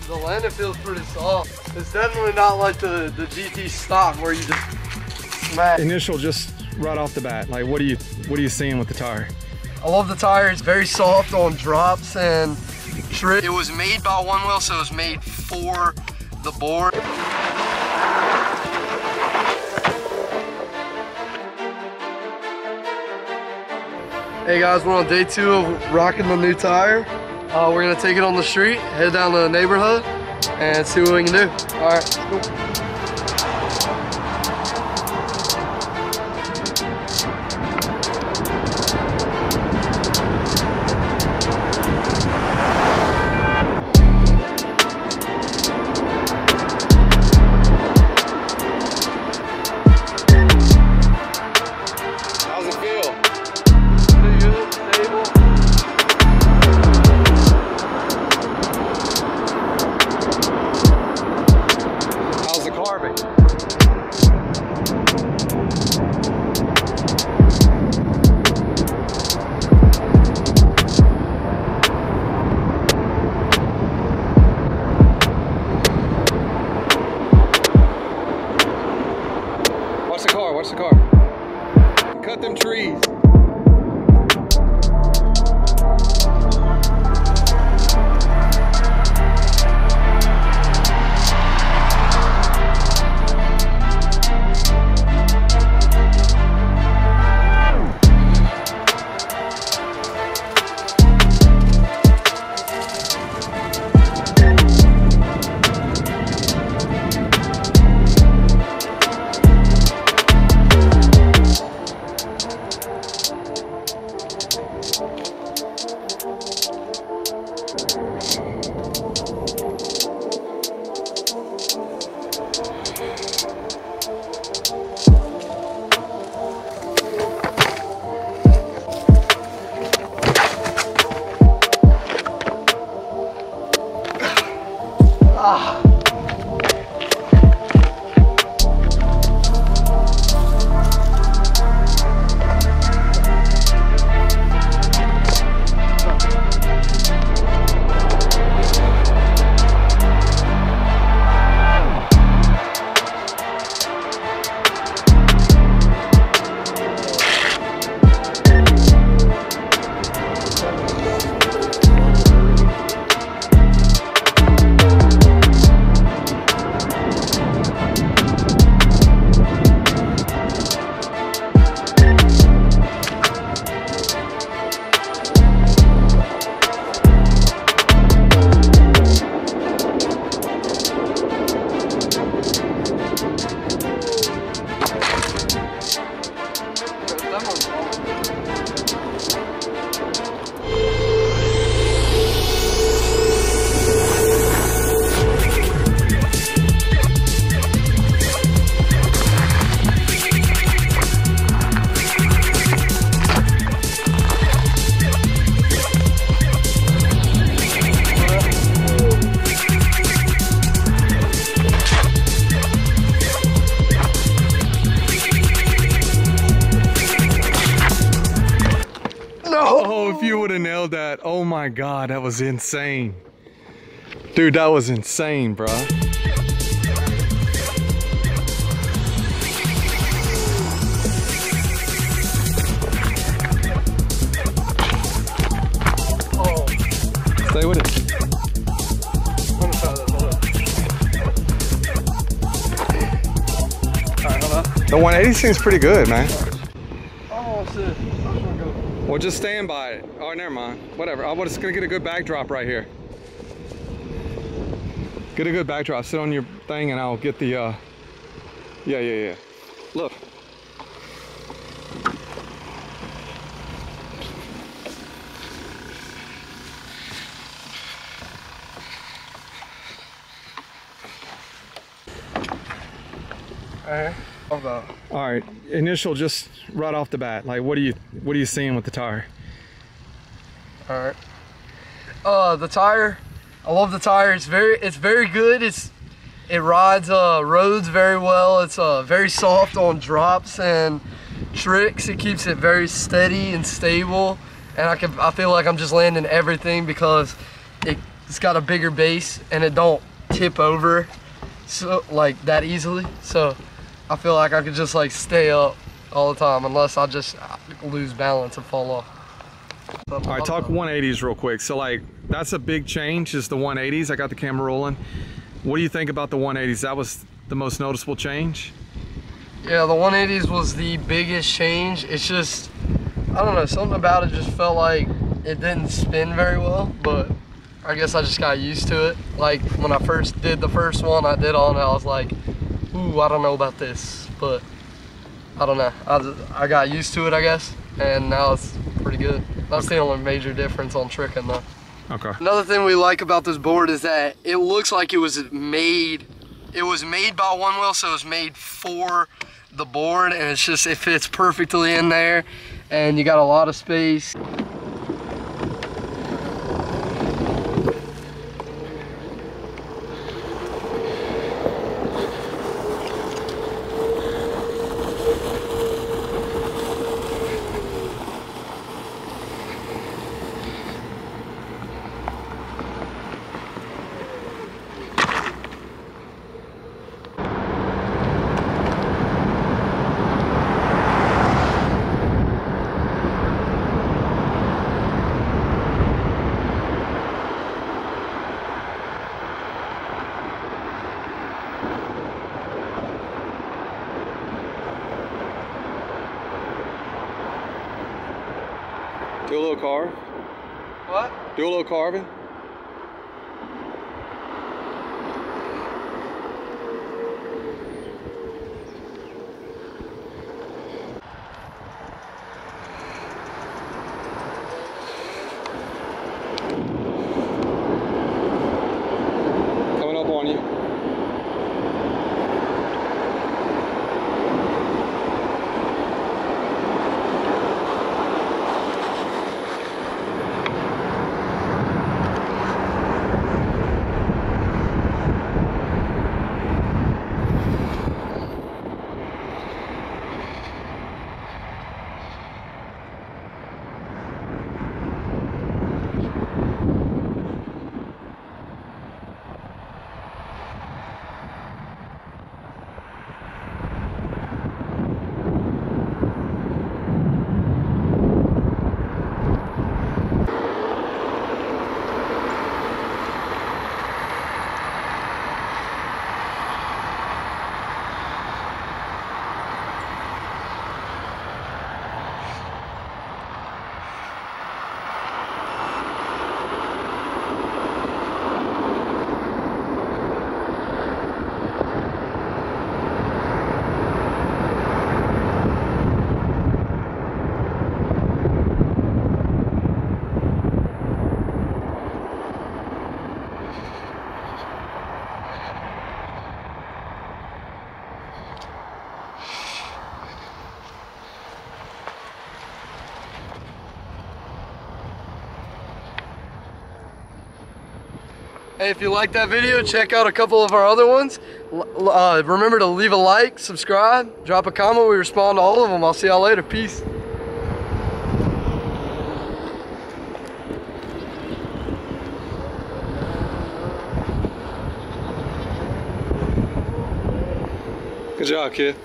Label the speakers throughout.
Speaker 1: The landing feels pretty soft. It's definitely not like the GT stock where you just smack.
Speaker 2: Initial, just right off the bat, like what are you seeing with the tire?
Speaker 1: I love the tire. It's very soft on drops and trips. It was made by Onewheel, so it was made for the board. Hey guys, we're on day 2 of rocking the new tire. We're gonna take it on the street, head down to the neighborhood, and see what we can do. All right, let's go.
Speaker 2: Watch the car. Cut them trees. Oh, if you would have nailed that. Oh my God, that was insane. Dude, that was insane, bro.
Speaker 1: Oh.
Speaker 2: Stay with it.
Speaker 1: Alright, hold on.
Speaker 2: The 180 seems pretty good, man.
Speaker 1: Oh, shit.
Speaker 2: Well, just stand by it. Oh, never mind. Whatever. I was gonna get a good backdrop right here. Get a good backdrop. Sit on your thing, and I'll get the. Yeah. Look.
Speaker 1: All
Speaker 2: right, initial, just right off the bat, like what are you seeing with the tire?
Speaker 1: All right. The tire, I love the tire. It's very good. It rides roads very well. It's very soft on drops and tricks. It keeps it very steady and stable. and I feel like I'm just landing everything because it's got a bigger base and it don't tip over so like that easily. So I feel like I could just like stay up all the time unless I just lose balance and fall off.
Speaker 2: All right, talk 180s real quick. So like that's a big change, is the 180s. I got the camera rolling. What do you think about the 180s? That was the most noticeable change?
Speaker 1: Yeah, the 180s was the biggest change. It's just, I don't know, something about it just felt like it didn't spin very well, but I guess I just got used to it. Like when I first did the first one I did on it, I was like, ooh, I don't know about this, but I don't know. I got used to it, I guess, and now it's pretty good. That's the only major difference on tricking though.
Speaker 2: Okay.
Speaker 1: Another thing we like about this board is that it looks like it was made by Onewheel, so it was made for the board, and it's just, it fits perfectly in there, and you got a lot of space.
Speaker 2: Do a little carve.
Speaker 1: What?
Speaker 2: Do a little carving. Coming up on you.
Speaker 1: Hey, if you like that video, check out a couple of our other ones. Remember to leave a like, subscribe, drop a comment. We respond to all of them. I'll see y'all later. Peace.
Speaker 2: Good job, kid.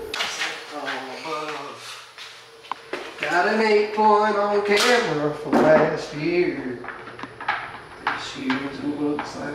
Speaker 1: Got an 8-point on camera from last year. This year's looks like